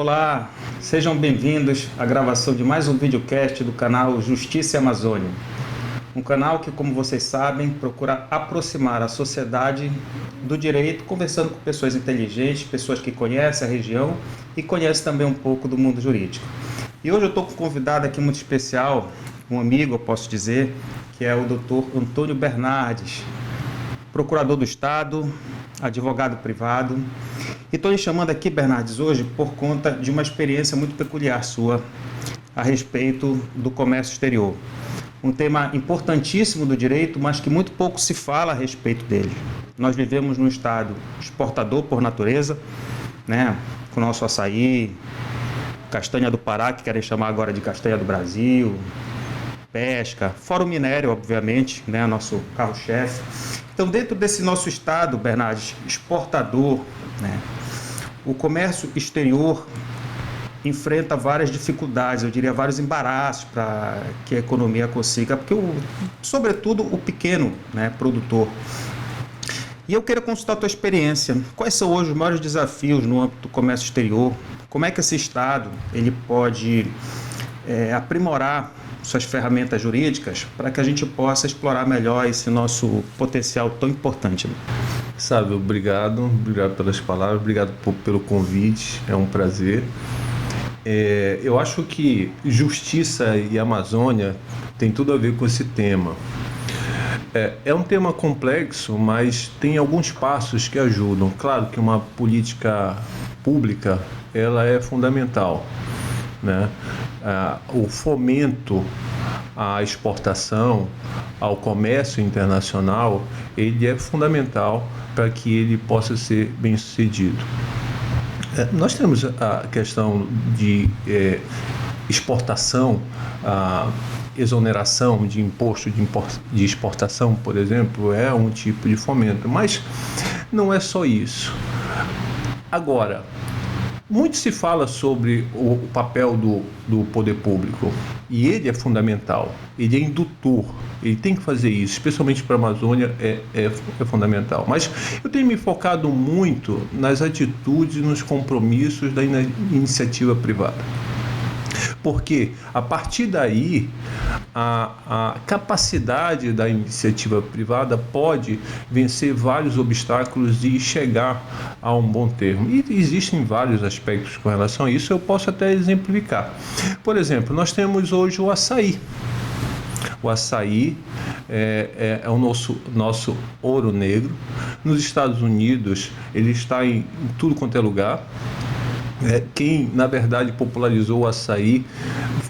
Olá, sejam bem-vindos à gravação de mais um videocast do canal Justiça e Amazônia. Um canal que, como vocês sabem, procura aproximar a sociedade do direito, conversando com pessoas inteligentes, pessoas que conhecem a região e conhecem também um pouco do mundo jurídico. E hoje eu estou com um convidado aqui muito especial, um amigo, eu posso dizer, que é o Dr. Antônio Bernardes, procurador do Estado, advogado privado. E estou lhe chamando aqui, Bernardes, hoje por conta de uma experiência muito peculiar sua a respeito do comércio exterior. Um tema importantíssimo do direito, mas que muito pouco se fala a respeito dele. Nós vivemos num Estado exportador por natureza, né? Com o nosso açaí, castanha do Pará, que querem chamar agora de castanha do Brasil, pesca, fora o minério, obviamente, né? Nosso carro-chefe. Então, dentro desse nosso Estado, Bernardes, exportador, né? O comércio exterior enfrenta várias dificuldades, eu diria vários embaraços para que a economia consiga, porque sobretudo o pequeno, né, produtor. E eu queria consultar a tua experiência. Quais são hoje os maiores desafios no âmbito do comércio exterior? Como é que esse Estado ele pode aprimorar suas ferramentas jurídicas para que a gente possa explorar melhor esse nosso potencial tão importante? Sábio, obrigado pelas palavras, obrigado pelo convite, é um prazer. Eu acho que justiça e Amazônia tem tudo a ver com esse tema. É um tema complexo, mas tem alguns passos que ajudam. Claro que uma política pública ela é fundamental, né? O fomento à exportação, ao comércio internacional, ele é fundamental para que ele possa ser bem sucedido. Nós temos a questão de exportação, a exoneração de imposto de exportação, por exemplo, é um tipo de fomento, mas não é só isso. Agora, muito se fala sobre o papel do poder público, e ele é fundamental, ele é indutor, ele tem que fazer isso, especialmente para a Amazônia é fundamental. Mas eu tenho me focado muito nas atitudes e nos compromissos da iniciativa privada. Porque, a partir daí, a capacidade da iniciativa privada pode vencer vários obstáculos e chegar a um bom termo. E existem vários aspectos com relação a isso, eu posso até exemplificar. Por exemplo, nós temos hoje o açaí. O açaí é o nosso ouro negro. Nos Estados Unidos, ele está em tudo quanto é lugar. Quem, na verdade, popularizou o açaí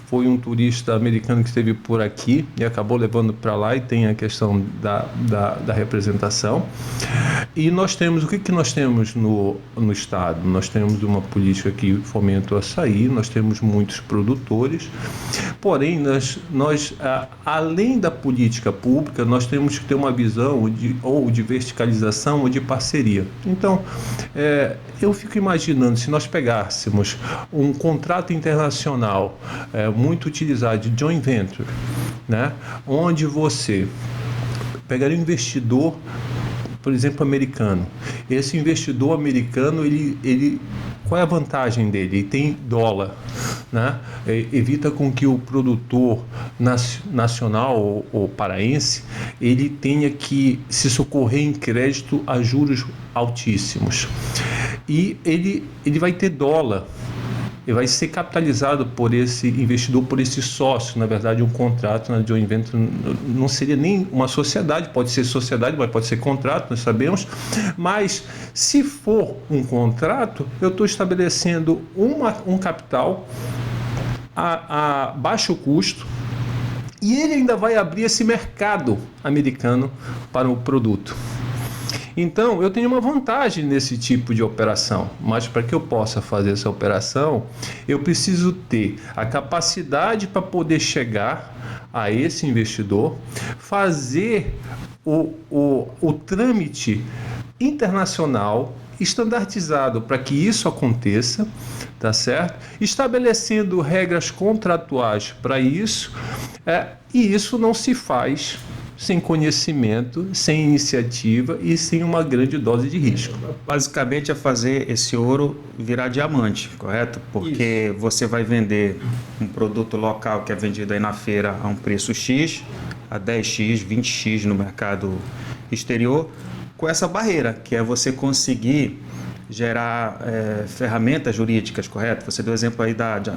foi um turista americano que esteve por aqui e acabou levando para lá, e tem a questão da representação. E nós temos, o que nós temos no Estado? Nós temos uma política que fomenta o açaí, nós temos muitos produtores, porém, nós além da política pública, nós temos que ter uma visão de verticalização ou de parceria. Então, eu fico imaginando, se nós pegássemos um contrato internacional muito utilizado de joint venture, né, onde você pegaria um investidor, por exemplo, americano. Esse investidor americano, ele qual é a vantagem dele? Ele tem dólar, né? Evita com que o produtor nacional ou paraense ele tenha que se socorrer em crédito a juros altíssimos. E ele vai ter dólar. Ele vai ser capitalizado por esse investidor, por esse sócio. Na verdade, um contrato na joint venture não seria nem uma sociedade, pode ser sociedade, mas pode ser contrato, nós sabemos. Mas, se for um contrato, eu estou estabelecendo um capital a baixo custo, e ele ainda vai abrir esse mercado americano para o produto. Então, eu tenho uma vantagem nesse tipo de operação, mas para que eu possa fazer essa operação, eu preciso ter a capacidade para poder chegar a esse investidor, fazer o trâmite internacional estandartizado para que isso aconteça, tá certo? Estabelecendo regras contratuais para isso, e isso não se faz sem conhecimento, sem iniciativa e sem uma grande dose de risco. Basicamente é fazer esse ouro virar diamante, correto? Porque você vai vender um produto local que é vendido aí na feira a um preço X, a 10x, 20x no mercado exterior, com essa barreira, que é você conseguir gerar ferramentas jurídicas, correto? Você deu o exemplo aí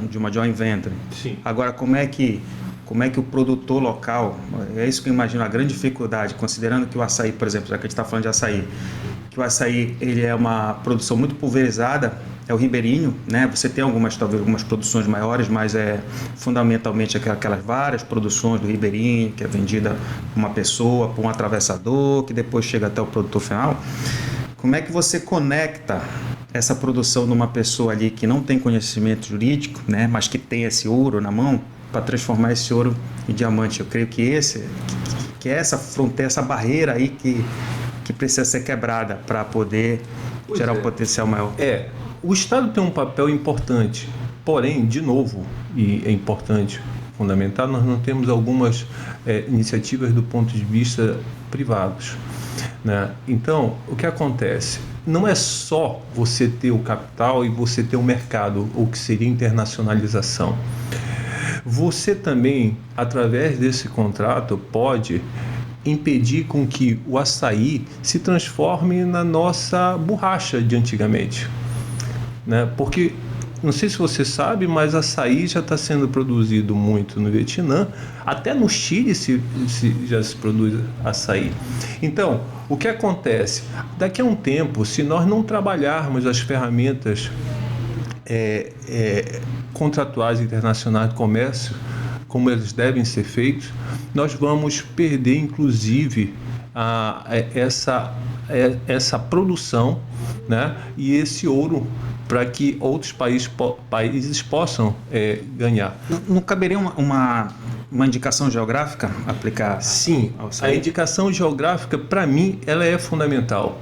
de uma joint venture. Sim. Agora, como é que o produtor local, é isso que eu imagino a grande dificuldade, considerando que o açaí, por exemplo, já que a gente está falando de açaí, que o açaí ele é uma produção muito pulverizada, é o ribeirinho, né? Você tem talvez algumas produções maiores, mas fundamentalmente aquelas várias produções do ribeirinho, que é vendida por uma pessoa, por um atravessador, que depois chega até o produtor final. Como é que você conecta essa produção de uma pessoa ali que não tem conhecimento jurídico, né? Mas que tem esse ouro na mão, para transformar esse ouro em diamante? Eu creio que é essa fronteira, essa barreira aí que precisa ser quebrada para poder gerar um potencial maior. O Estado tem um papel importante, porém, de novo, e é importante, fundamental, nós não temos algumas iniciativas do ponto de vista privados, né? Então, o que acontece? Não é só você ter o capital e você ter o mercado, o que seria internacionalização. Você também, através desse contrato, pode impedir com que o açaí se transforme na nossa borracha de antigamente, né? Porque, não sei se você sabe, mas açaí já está sendo produzido muito no Vietnã, até no Chile já se produz açaí. Então, o que acontece? Daqui a um tempo, se nós não trabalharmos as ferramentas contratuais internacionais de comércio, como eles devem ser feitos, nós vamos perder, inclusive, essa produção, né? E esse ouro para que outros países possam ganhar. Não caberia uma indicação geográfica aplicar? Sim, a indicação geográfica, para mim, ela é fundamental.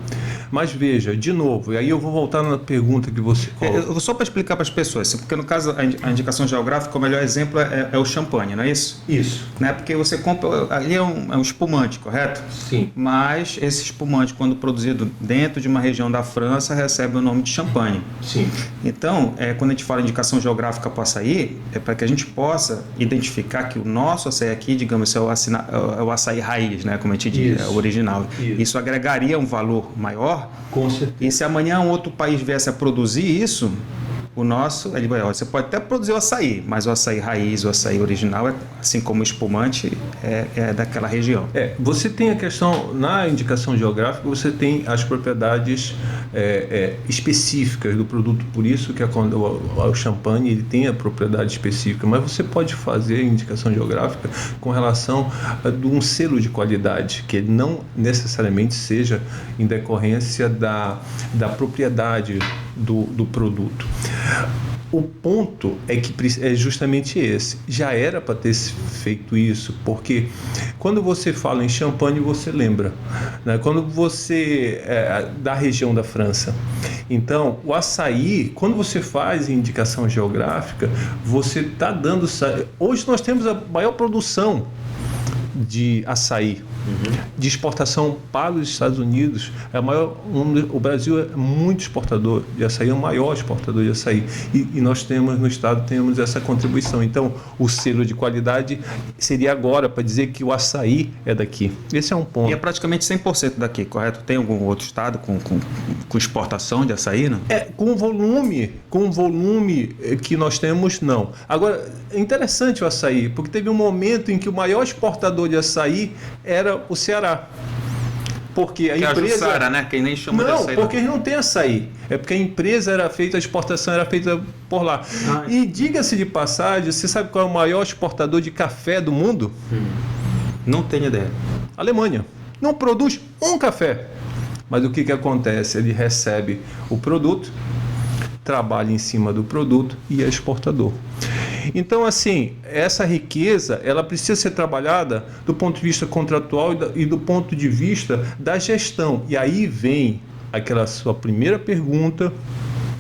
Mas veja, de novo, e aí eu vou voltar na pergunta que você colocou. Só para explicar para as pessoas, porque no caso a indicação geográfica, o melhor exemplo é o champanhe, não é isso? Isso. Né? Porque você compra, ali é um espumante, correto? Sim. Mas esse espumante, quando produzido dentro de uma região da França, recebe o nome de champanhe. Sim. Então, quando a gente fala indicação geográfica para o açaí, é para que a gente possa identificar que o nosso açaí aqui, digamos, é o açaí raiz, né? Como a gente diz, é o original. Isso agregaria um valor maior. Com certeza. E se amanhã um outro país viesse a produzir isso, o nosso, ele vai, você pode até produzir o açaí, mas o açaí raiz, o açaí original, assim como o espumante, é daquela região. Você tem a questão, na indicação geográfica, você tem as propriedades específicas do produto, por isso que o champanhe ele tem a propriedade específica, mas você pode fazer a indicação geográfica com relação a um selo de qualidade, que não necessariamente seja em decorrência da propriedade do produto. O ponto é justamente esse. Já era para ter feito isso, porque quando você fala em champanhe, você lembra, né? Quando você da região da França. Então, o açaí, quando você faz indicação geográfica, você está dando... Hoje nós temos a maior produção de açaí, de exportação para os Estados Unidos. O Brasil é muito exportador de açaí, é o maior exportador de açaí, e nós no estado temos essa contribuição. Então, o selo de qualidade seria agora para dizer que o açaí é daqui. Esse é um ponto. E é praticamente 100% daqui, correto? Tem algum outro estado com exportação de açaí, não? Com o volume que nós temos, não. Agora, é interessante o açaí, porque teve um momento em que o maior exportador de açaí era o Ceará. Porque a empresa... É a Jussara, né? Quem nem chama de açaí. Não, porque não tem açaí. É porque a empresa era feita, a exportação era feita por lá. E diga-se de passagem, você sabe qual é o maior exportador de café do mundo? Não tenho ideia. Alemanha. Não produz um café. Mas o que acontece? Ele recebe o produto, trabalha em cima do produto e é exportador. Então, assim, essa riqueza, ela precisa ser trabalhada do ponto de vista contratual e do ponto de vista da gestão. E aí vem aquela sua primeira pergunta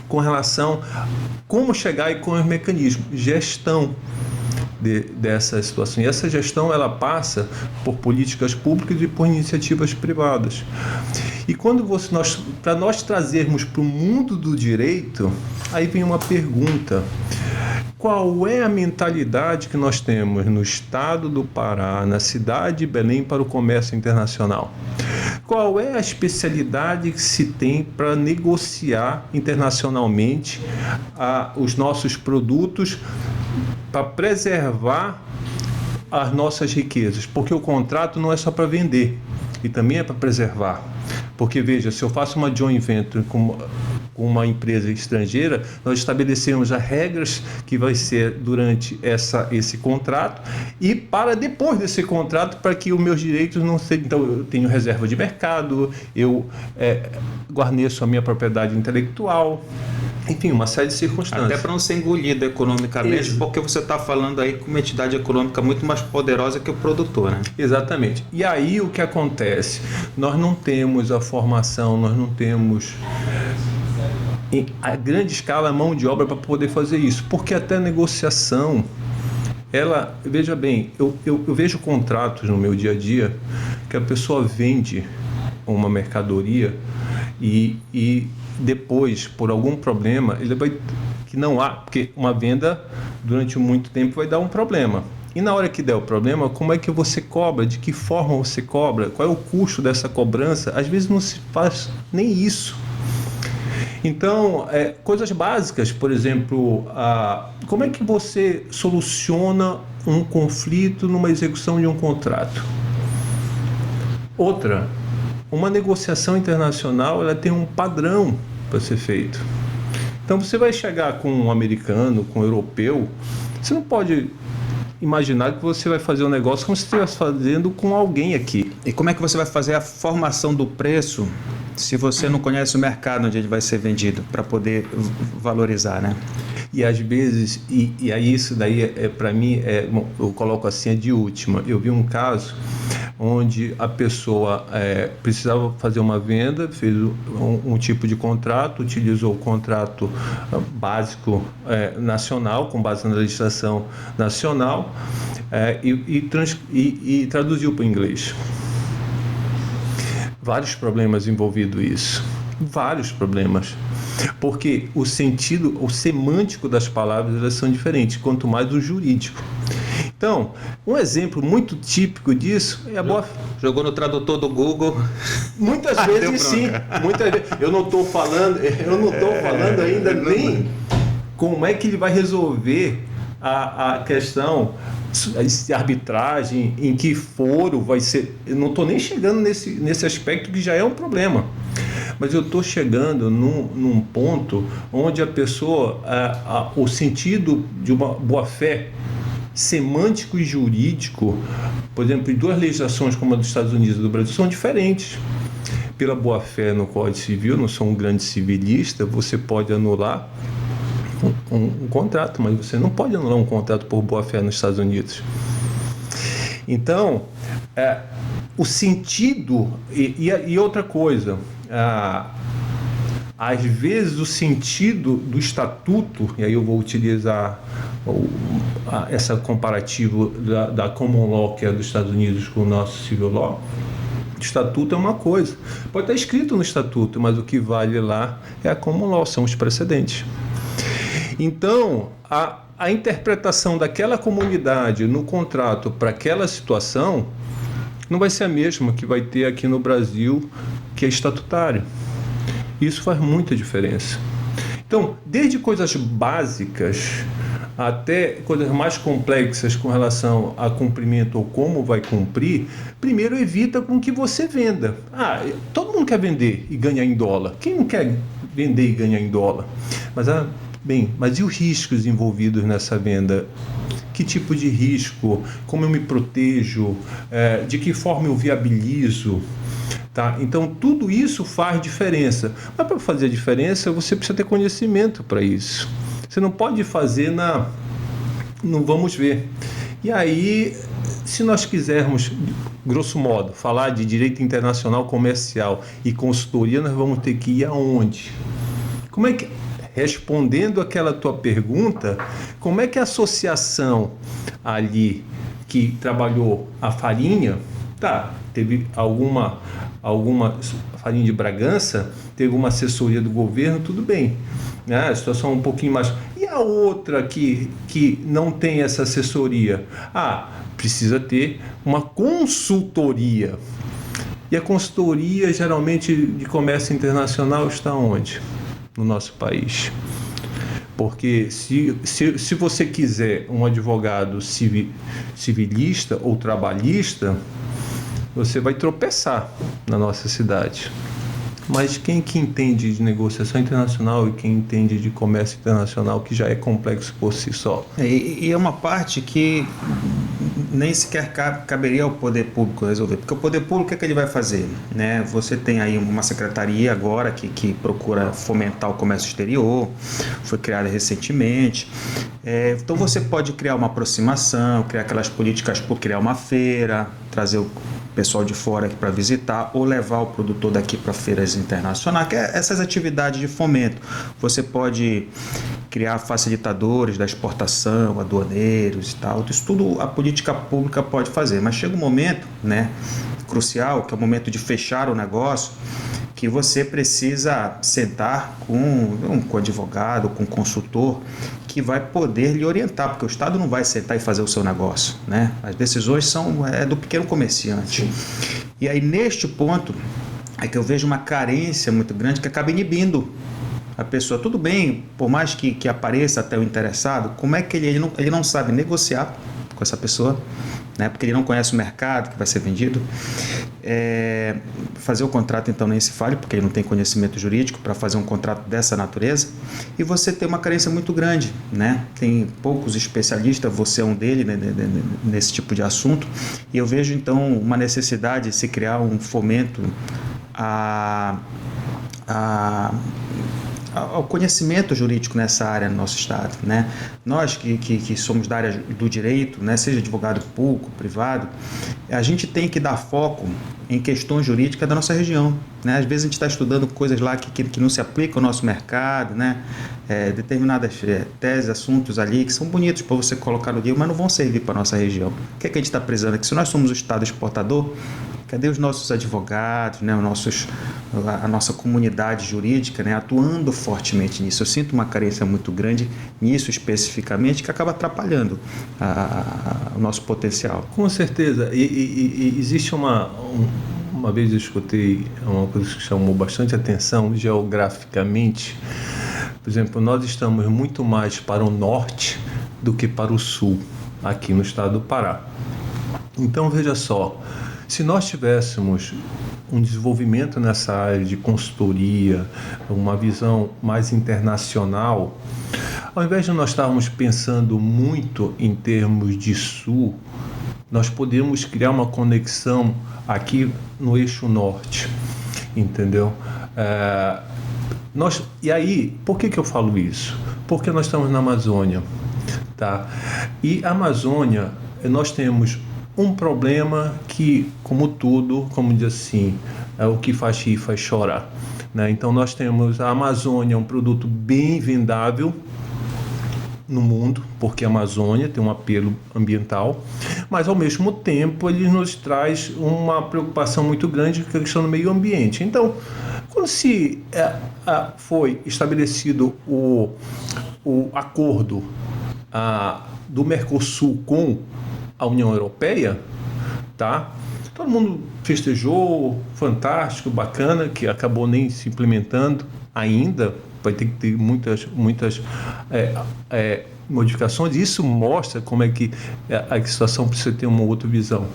com relação a como chegar e com os mecanismos. Gestão. dessa situação. E essa gestão ela passa por políticas públicas e por iniciativas privadas. E quando para nós trazermos para o mundo do direito, aí vem uma pergunta: qual é a mentalidade que nós temos no estado do Pará, na cidade de Belém, para o comércio internacional? Qual é a especialidade que se tem para negociar internacionalmente os nossos produtos, para preservar as nossas riquezas? Porque o contrato não é só para vender, e também é para preservar. Porque, veja, se eu faço uma joint venture com uma empresa estrangeira, nós estabelecemos as regras que vai ser durante esse contrato e para depois desse contrato, para que os meus direitos não sejam... Então, eu tenho reserva de mercado, eu guarneço a minha propriedade intelectual, enfim, uma série de circunstâncias. Até para não ser engolido economicamente, isso. Porque você está falando aí com uma entidade econômica muito mais poderosa que o produtor, né? Exatamente. E aí o que acontece? Nós não temos a formação, nós não temos a grande escala a mão de obra para poder fazer isso, porque até a negociação, veja bem, eu vejo contratos no meu dia a dia que a pessoa vende uma mercadoria e depois, por algum problema, porque uma venda durante muito tempo vai dar um problema. E na hora que der o problema, como é que você cobra? De que forma você cobra? Qual é o custo dessa cobrança? Às vezes não se faz nem isso. Então, coisas básicas, por exemplo, como é que você soluciona um conflito numa execução de um contrato? Outra, uma negociação internacional, ela tem um padrão para ser feito. Então, você vai chegar com um americano, com um europeu, você não pode imaginar que você vai fazer um negócio como se estivesse fazendo com alguém aqui. E como é que você vai fazer a formação do preço se você não conhece o mercado onde ele vai ser vendido, para poder valorizar, né? E às vezes, e aí isso daí para mim, eu coloco assim, é de última. Eu vi um caso onde a pessoa precisava fazer uma venda, fez um tipo de contrato, utilizou o contrato básico nacional, com base na legislação nacional, e traduziu para o inglês. Vários problemas envolvidos isso. Vários problemas. Porque o sentido, o semântico das palavras, elas são diferentes, quanto mais o jurídico. Então, um exemplo muito típico disso é a boa... Jogou no tradutor do Google. Muitas vezes sim. Muitas vezes. Eu não estou falando ainda nem como é que ele vai resolver a questão de arbitragem, em que foro vai ser. Eu não estou nem chegando nesse aspecto que já é um problema. Mas eu estou chegando num ponto onde a pessoa, o sentido de uma boa-fé semântico e jurídico, por exemplo, em duas legislações como a dos Estados Unidos e do Brasil, são diferentes. Pela boa-fé no Código Civil, não sou um grande civilista, você pode anular um contrato, mas você não pode anular um contrato por boa-fé nos Estados Unidos. Então, o sentido... E outra coisa... às vezes o sentido do estatuto, e aí eu vou utilizar essa comparativa da Common Law, que é dos Estados Unidos, com o nosso Civil Law. O estatuto é uma coisa, pode estar escrito no estatuto, mas o que vale lá é a Common Law, são os precedentes. Então, a interpretação daquela comunidade no contrato para aquela situação não vai ser a mesma que vai ter aqui no Brasil, que é estatutário. Isso faz muita diferença. Então, desde coisas básicas até coisas mais complexas com relação a cumprimento ou como vai cumprir, primeiro evita com que você venda. Todo mundo quer vender e ganhar em dólar. Quem não quer vender e ganhar em dólar? Mas e os riscos envolvidos nessa venda? Que tipo de risco? Como eu me protejo? De que forma eu viabilizo? Tá? Então, tudo isso faz diferença. Mas para fazer a diferença, você precisa ter conhecimento para isso. Você não pode fazer no vamos ver. E aí, se nós quisermos, grosso modo, falar de direito internacional comercial e consultoria, nós vamos ter que ir aonde? Como é que... respondendo aquela tua pergunta, como é que a associação ali que trabalhou a farinha, teve alguma farinha de Bragança, teve uma assessoria do governo, tudo bem, né? A situação é um pouquinho mais... E a outra que não tem essa assessoria? Precisa ter uma consultoria. E a consultoria, geralmente, de comércio internacional está onde? No nosso país. Porque se você quiser um advogado civilista ou trabalhista, você vai tropeçar na nossa cidade. Mas quem que entende de negociação internacional e quem entende de comércio internacional, que já é complexo por si só? E é uma parte que nem sequer caberia ao poder público resolver, porque o poder público, o que ele vai fazer, né? Você tem aí uma secretaria agora que procura fomentar o comércio exterior, foi criada recentemente, então você pode criar uma aproximação, criar aquelas políticas por criar uma feira, trazer o pessoal de fora aqui para visitar ou levar o produtor daqui para feiras internacionais, que é essas atividades de fomento. Você pode criar facilitadores da exportação, aduaneiros e tal. Isso tudo a política pública pode fazer, mas chega um momento, né, crucial, que é o momento de fechar o negócio, que você precisa sentar com advogado, com consultor, que vai poder lhe orientar, porque o Estado não vai sentar e fazer o seu negócio, né? As decisões são do pequeno comerciante. E aí, neste ponto, é que eu vejo uma carência muito grande que acaba inibindo a pessoa. Tudo bem, por mais que apareça até o interessado, como é que ele não sabe negociar com essa pessoa, né? Porque ele não conhece o mercado que vai ser vendido. Fazer o contrato, então, nem se fale, porque ele não tem conhecimento jurídico para fazer um contrato dessa natureza. E você tem uma carência muito grande, né? Tem poucos especialistas, você é um deles, né, nesse tipo de assunto. E eu vejo, então, uma necessidade de se criar um fomento ao conhecimento jurídico nessa área no nosso estado, né? Nós que somos da área do direito, né, seja advogado público, privado, a gente tem que dar foco em questões jurídicas da nossa região, né? Às vezes a gente está estudando coisas lá que não se aplicam ao nosso mercado, né? Determinadas teses, assuntos ali que são bonitos para você colocar no dia, mas não vão servir para a nossa região. O que é que a gente está precisando aqui? Se nós somos o estado exportador, cadê os nossos advogados, né, a nossa comunidade jurídica, né, atuando fortemente nisso? Eu sinto uma carência muito grande nisso especificamente, que acaba atrapalhando o nosso potencial. Com certeza. E existe uma vez eu escutei uma coisa que chamou bastante atenção geograficamente. Por exemplo, nós estamos muito mais para o norte do que para o sul, aqui no estado do Pará. Então, veja só, se nós tivéssemos um desenvolvimento nessa área de consultoria, uma visão mais internacional, ao invés de nós estarmos pensando muito em termos de sul, nós podemos criar uma conexão aqui no eixo norte, entendeu? E aí, por que eu falo isso? Porque nós estamos na Amazônia, tá? E a Amazônia, nós temos um problema que, como tudo, como diz assim, é o que faz rir, faz chorar, né? Então nós temos a Amazônia, um produto bem vendável no mundo, porque a Amazônia tem um apelo ambiental, mas ao mesmo tempo ele nos traz uma preocupação muito grande com a questão do meio ambiente. Então, quando foi estabelecido o acordo do Mercosul com a União Europeia, tá? Todo mundo festejou, fantástico, bacana, que acabou nem se implementando ainda, vai ter que ter muitas modificações. Isso mostra como é que a situação precisa ter uma outra visão.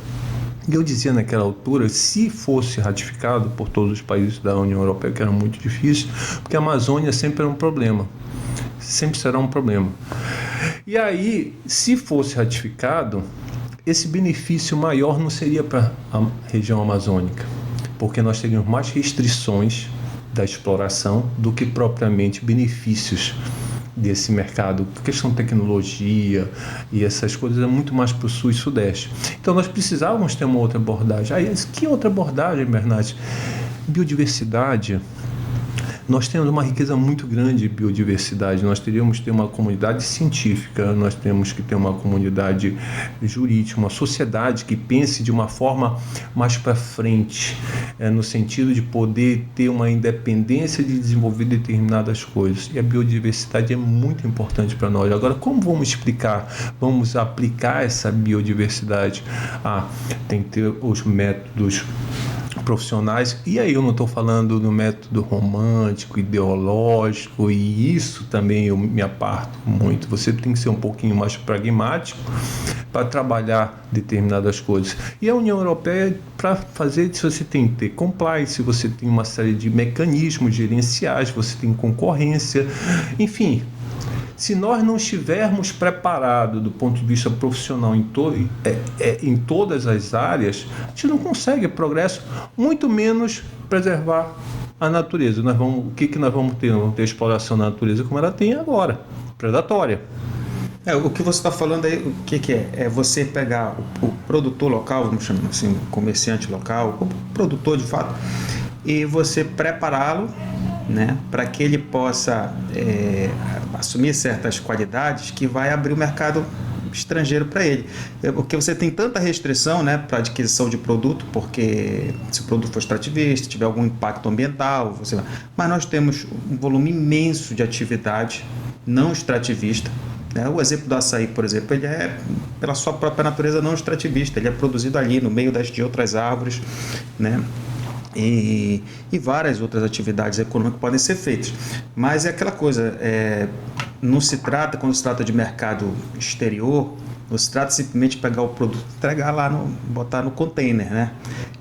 E eu dizia naquela altura, se fosse ratificado por todos os países da União Europeia, que era muito difícil, porque a Amazônia sempre era um problema, sempre será um problema. E aí, se fosse ratificado, esse benefício maior não seria para a região amazônica, porque nós teríamos mais restrições da exploração do que propriamente benefícios desse mercado. A questão de tecnologia e essas coisas é muito mais para o sul e sudeste. Então nós precisávamos ter uma outra abordagem. Que outra abordagem, Bernardo? Biodiversidade. nós temos uma riqueza muito grande de biodiversidade. Nós teríamos que ter uma comunidade científica, nós temos que ter uma comunidade jurídica, uma sociedade que pense de uma forma mais para frente, no sentido de poder ter uma independência de desenvolver determinadas coisas. E a biodiversidade é muito importante para nós. Agora, como vamos explicar? Vamos aplicar essa biodiversidade? Tem que ter os métodos profissionais, e aí eu não estou falando do método romântico, ideológico, e isso também eu me aparto muito. Você tem que ser um pouquinho mais pragmático para trabalhar determinadas coisas. E a União Europeia, para fazer isso, você tem que ter compliance, você tem uma série de mecanismos gerenciais, você tem concorrência, enfim. Se nós não estivermos preparados do ponto de vista profissional em todas as áreas, a gente não consegue progresso, muito menos preservar a natureza. O que nós vamos ter? Nós vamos ter a exploração da natureza como ela tem agora, predatória. O que você está falando aí, o que é? É você pegar o produtor local, vamos chamar assim, o comerciante local, o produtor de fato, e você prepará-lo, né, para que ele possa assumir certas qualidades que vai abrir o mercado estrangeiro para ele. Porque você tem tanta restrição, né, para adquisição de produto, porque se o produto for extrativista, tiver algum impacto ambiental, mas nós temos um volume imenso de atividade não extrativista. O exemplo do açaí, por exemplo, ele é, pela sua própria natureza, não extrativista. Ele é produzido ali no meio de outras árvores, né? E várias outras atividades econômicas podem ser feitas. Mas é aquela coisa, não se trata, quando se trata de mercado exterior, não se trata simplesmente de pegar o produto, entregar lá, botar no container, né?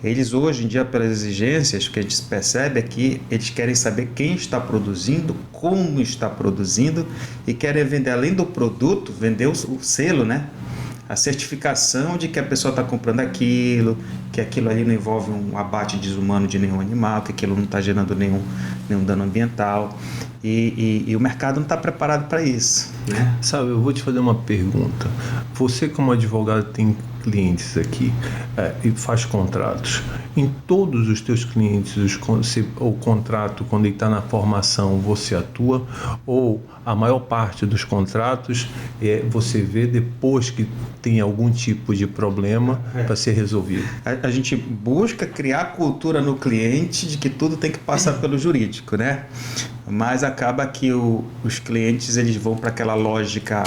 Eles hoje em dia, pelas exigências, o que a gente percebe é que eles querem saber quem está produzindo, como está produzindo, e querem vender, além do produto, vender o selo, né? A certificação de que a pessoa está comprando aquilo, que aquilo ali não envolve um abate desumano de nenhum animal, que aquilo não está gerando nenhum dano ambiental. E o mercado não está preparado para isso, né? Sabe, eu vou te fazer uma pergunta. Você, como advogado, tem clientes aqui e faz contratos. Em todos os teus clientes, o contrato, quando ele está na formação, você atua? Ou a maior parte dos contratos você vê depois que tem algum tipo de problema para ser resolvido? A gente busca criar cultura no cliente de que tudo tem que passar pelo jurídico, né? Mas acaba que os clientes eles vão para aquela lógica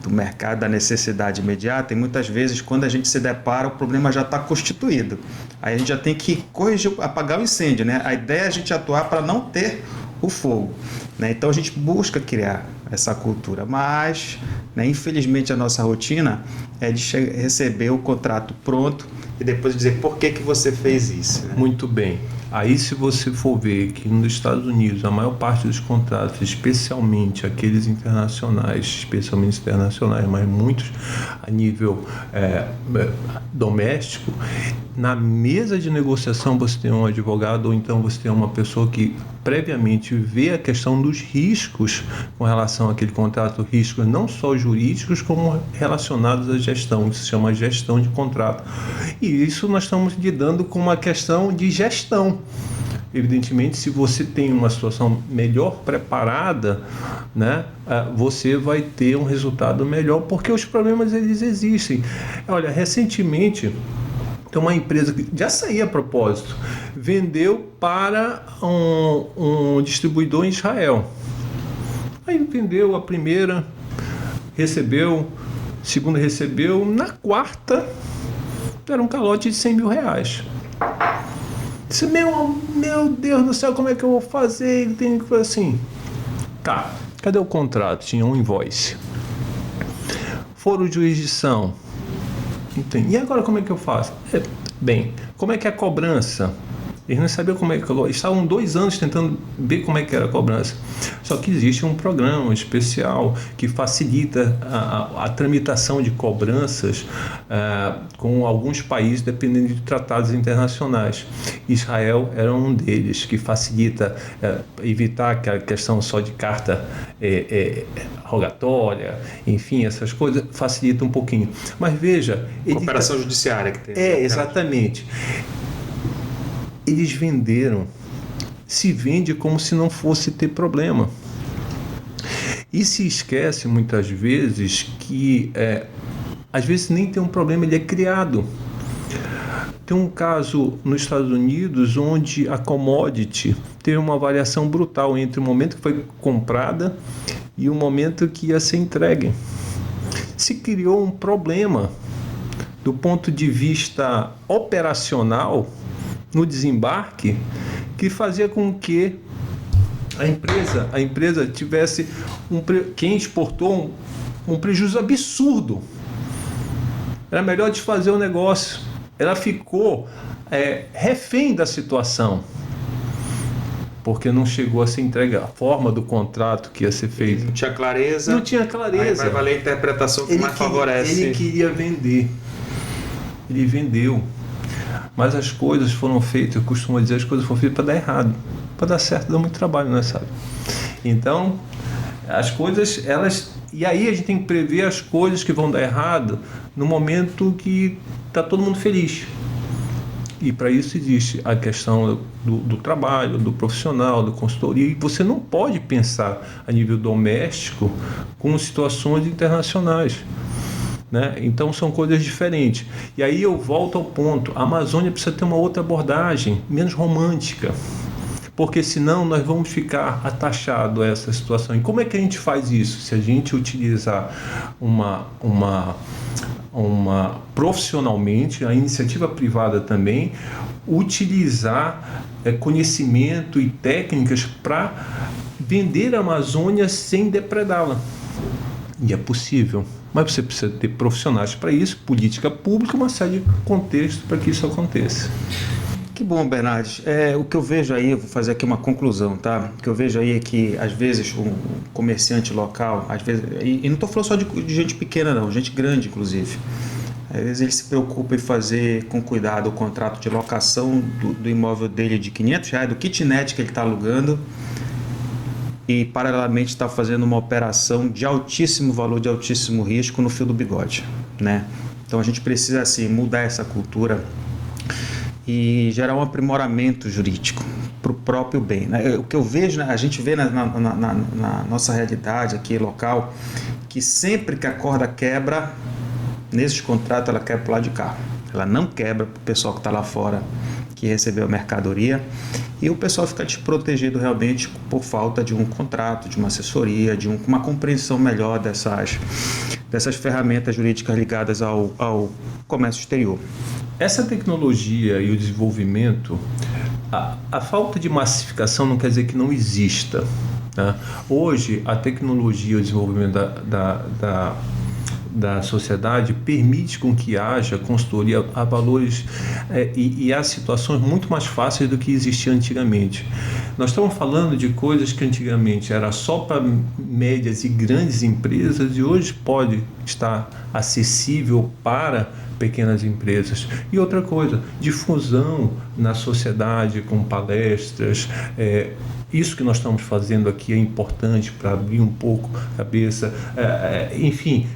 do mercado, da necessidade imediata, e muitas vezes quando a gente se depara, o problema já está constituído. Aí a gente já tem que corrigir, apagar o incêndio, né? A ideia é a gente atuar para não ter o fogo, né? Então a gente busca criar essa cultura, mas, né, infelizmente a nossa rotina é de receber o contrato pronto e depois dizer por que você fez isso, né? Muito bem. Aí, se você for ver que nos Estados Unidos a maior parte dos contratos, especialmente aqueles internacionais, mas muitos a nível doméstico, na mesa de negociação você tem um advogado ou então você tem uma pessoa que previamente vê a questão dos riscos com relação àquele contrato, riscos não só jurídicos como relacionados à gestão, que se chama gestão de contrato. E isso nós estamos lidando com uma questão de gestão. Evidentemente, se você tem uma situação melhor preparada, né, você vai ter um resultado melhor, porque os problemas eles existem. Olha, recentemente tem uma empresa que já saía a propósito, vendeu para um distribuidor em Israel. Aí vendeu a primeira, recebeu, segunda recebeu, na quarta era um calote de R$100 mil. Disse, meu Deus do céu, como é que eu vou fazer? Ele tem que fazer assim. Tá, cadê o contrato? Tinha um invoice. Foro de jurisdição. Entendi. E agora como é que eu faço? Bem, como é que é a cobrança? Eles não sabiam como é que... Estavam 2 anos tentando ver como é que era a cobrança. Só que existe um programa especial que facilita a tramitação de cobranças com alguns países, dependendo de tratados internacionais. Israel era um deles, que facilita evitar aquela questão só de carta rogatória, enfim, essas coisas, facilita um pouquinho. Mas veja... Cooperação judiciária que tem. Exatamente. Eles venderam se vende como se não fosse ter problema. E se esquece muitas vezes que às vezes nem tem um problema, ele é criado. Tem um caso nos Estados Unidos onde a commodity teve uma variação brutal entre o momento que foi comprada e o momento que ia ser entregue. Se criou um problema do ponto de vista operacional no desembarque que fazia com que a empresa tivesse quem exportou um prejuízo absurdo. Era melhor desfazer o negócio. Ela ficou refém da situação, porque não chegou a ser entregue a forma do contrato que ia ser feito. Não tinha clareza. Não tinha clareza. Aí vai valer a interpretação que mais favorece. Ele queria vender. Ele vendeu. Mas as coisas foram feitas, eu costumo dizer, as coisas foram feitas para dar errado. Para dar certo dá muito trabalho, não é, sabe? Então, as coisas, e aí a gente tem que prever as coisas que vão dar errado no momento que está todo mundo feliz. E para isso existe a questão do trabalho, do profissional, da consultoria. E você não pode pensar a nível doméstico com situações internacionais, né? Então são coisas diferentes. E aí eu volto ao ponto. A Amazônia precisa ter uma outra abordagem, menos romântica. Porque senão nós vamos ficar atachados a essa situação. E como é que a gente faz isso? Se a gente utilizar profissionalmente, a iniciativa privada também, utilizar conhecimento e técnicas para vender a Amazônia sem depredá-la. E é possível. Mas você precisa ter profissionais para isso, política pública, uma série de contextos para que isso aconteça. Que bom, Bernardes. O que eu vejo aí, eu vou fazer aqui uma conclusão, tá? O que eu vejo aí é que, às vezes, um comerciante local, às vezes, e não estou falando só de gente pequena, não, gente grande, inclusive. Às vezes ele se preocupa em fazer com cuidado o contrato de locação do imóvel dele de R$500, do kitnet que ele está alugando, e, paralelamente, está fazendo uma operação de altíssimo valor, de altíssimo risco no fio do bigode, né? Então, a gente precisa, assim, mudar essa cultura e gerar um aprimoramento jurídico para o próprio bem, né? O que eu vejo, né, a gente vê na nossa realidade aqui local, que sempre que a corda quebra, nesses contratos ela quebra para o lado de cá. Ela não quebra para o pessoal que está lá fora, que recebeu a mercadoria, e o pessoal fica desprotegido realmente por falta de um contrato, de uma assessoria, de uma compreensão melhor dessas ferramentas jurídicas ligadas ao comércio exterior. Essa tecnologia e o desenvolvimento, a falta de massificação não quer dizer que não exista, né? Hoje, a tecnologia e o desenvolvimento da sociedade permite com que haja consultoria a valores e a situações muito mais fáceis do que existia antigamente. Nós estamos falando de coisas que antigamente era só para médias e grandes empresas e hoje pode estar acessível para pequenas empresas. E outra coisa, difusão na sociedade com palestras. Isso que nós estamos fazendo aqui é importante para abrir um pouco a cabeça. Enfim,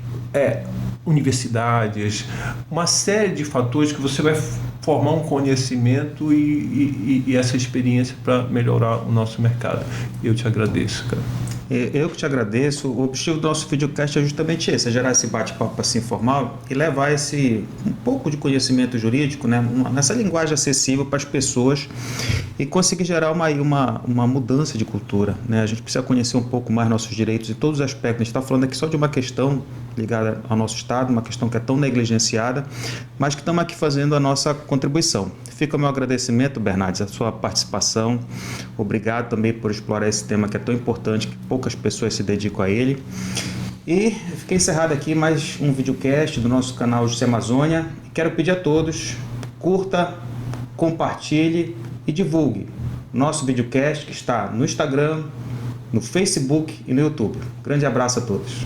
universidades, uma série de fatores que você vai formar um conhecimento e essa experiência para melhorar o nosso mercado. Eu te agradeço, cara. Eu que te agradeço. O objetivo do nosso videocast é justamente esse, é gerar esse bate-papo assim informal e levar um pouco de conhecimento jurídico, né, nessa linguagem acessível para as pessoas e conseguir gerar uma mudança de cultura, né? A gente precisa conhecer um pouco mais nossos direitos em todos os aspectos. A gente está falando aqui só de uma questão ligada ao nosso Estado, uma questão que é tão negligenciada, mas que estamos aqui fazendo a nossa contribuição. Fica o meu agradecimento, Bernardes, a sua participação. Obrigado também por explorar esse tema que é tão importante, que poucas pessoas se dedicam a ele. E fiquei encerrado aqui mais um videocast do nosso canal Justiça Amazônia. Quero pedir a todos, curta, compartilhe e divulgue nosso videocast que está no Instagram, no Facebook e no YouTube. Grande abraço a todos.